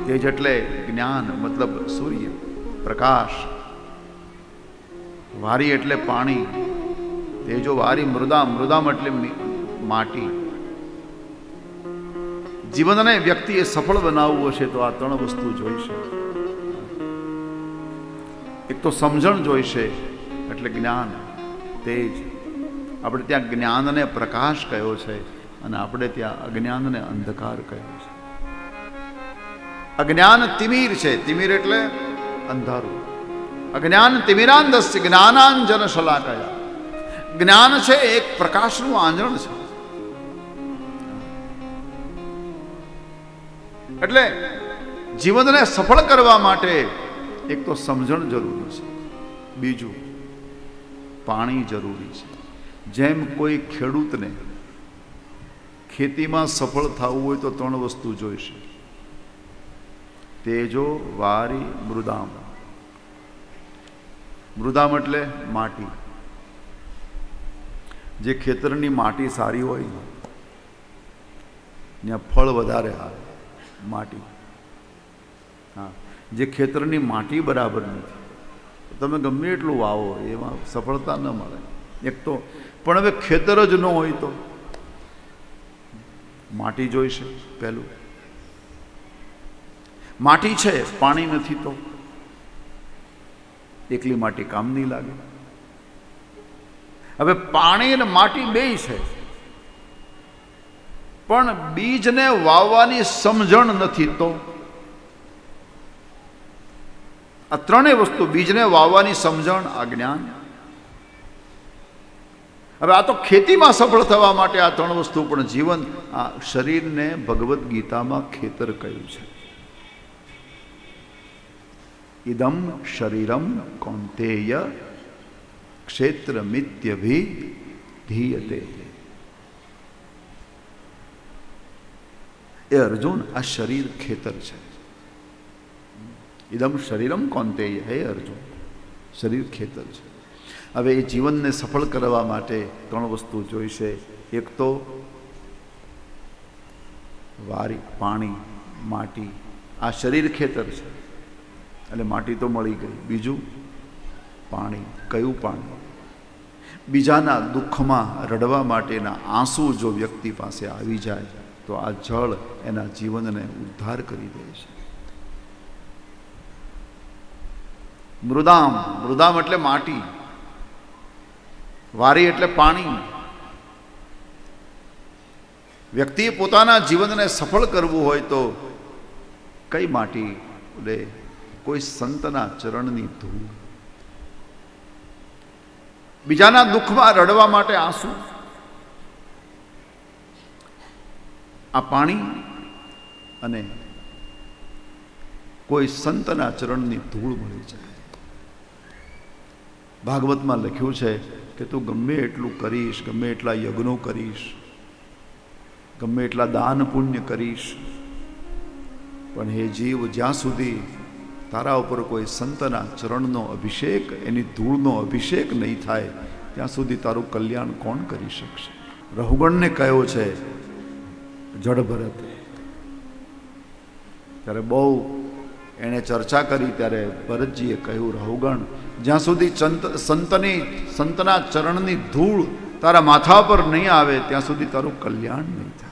તેજ એટલે જ્ઞાન, મતલબ સૂર્ય પ્રકાશ. વારી એટલે પાણી, તેજો વારી. મૃદામ એટલે માટી. જીવનને વ્યક્તિએ સફળ બનાવવું હશે તો આ ત્રણ વસ્તુ જોઈશે. એક તો સમજણ જોઈશે, એટલે જ્ઞાન, તેજ. આપણે ત્યાં જ્ઞાનને પ્રકાશ કહ્યો છે અને આપણે ત્યાં અજ્ઞાનને અંધકાર કહ્યો છે. અજ્ઞાન તિમિર છે, તિમિર એટલે અંધારું. અજ્ઞાન તિમિરાંધસ્ય જ્ઞાનાંજન શલાકયા. જ્ઞાન છે એક પ્રકાશનું આંજણ છે. એટલે જીવનને સફળ કરવા માટે એક તો સમજણ જરૂરી છે, બીજું પાણી જરૂરી છે. જેમ કોઈ ખેડૂતને ખેતીમાં સફળ થવું હોય તો ત્રણ વસ્તુ જોઈશે: તેજો વારી મૃદામ. મૃદામ એટલે માટી. જે ખેતરની માટી સારી હોય ત્યાં ફળ વધારે આવે. માટી. હા, જે ખેતરની માટી બરાબર નથી, તમે ગમે એટલું વાવો એમાં સફળતા ન મળે. એક તો પણ હવે ખેતર જ ન હોય તો માટી જોઈશે. પહેલું માટી છે, પાણી નથી તો એકલી માટી કામ નહીં લાગે. હવે પાણી અને માટી બેય છે, પણ બીજને વાવવાની સમજણ નથી તો આ ત્રણેય વસ્તુ, બીજને વાવવાની સમજણ, આ જ્ઞાન. હવે આ તો ખેતીમાં સફળ થવા માટે આ ત્રણ વસ્તુ, પણ જીવન, આ શરીરને ભગવદ્ ગીતામાં ખેતર કહ્યું છે. ઇદમ શરીરમ કૌંતેય ક્ષેત્રમિત્યભિધીયતે. એ અર્જુન, આ શરીર ખેતર છે. ઇદમ શરીરમ કૌંતેય. હે અર્જુન, શરીર ખેતર છે. હવે એ જીવનને સફળ કરવા માટે ત્રણ વસ્તુ જોઈશે. એક તો વારી, પાણી, માટી. આ શરીર ખેતર છે એટલે માટી તો મળી ગઈ. બીજું પાણી. કયું પાણી? બીજાના દુઃખમાં રડવા માટેના આંસુ જો વ્યક્તિ પાસે આવી જાય તો આ જળ એના જીવનને ઉદ્ધાર કરી દે છે. મૃદામ. મૃદામ એટલે માટી. વારી એટલે પાણી. વ્યક્તિએ પોતાના જીવનને સફળ કરવું હોય તો કઈ માટી લે? કોઈ સંતના ચરણની ધૂળ. બીજાના દુઃખમાં રડવા માટે આંસુ, આ પાણી. અને કોઈ સંતના ચરણની ધૂળ મળી જાય. ભાગવતમાં લખ્યું છે કે તું ગમે એટલું કરીશ, ગમે એટલા યજ્ઞો કરીશ, ગમે એટલા દાન પુણ્ય કરીશ, પણ હે જીવ, જ્યાં સુધી તારા ઉપર કોઈ સંતના ચરણનો અભિષેક, એની ધૂળનો અભિષેક નહીં થાય ત્યાં સુધી તારું કલ્યાણ કોણ કરી શકશે? રહુગણને કહ્યો છે જડ ભરત. ત્યારે બહુ એણે ચર્ચા કરી ત્યારે ભરતજીએ કહ્યું, રહુગણ, જ્યાં સુધી સંતના ચરણની ધૂળ તારા માથા પર નહીં આવે ત્યાં સુધી તારું કલ્યાણ નહીં થાય.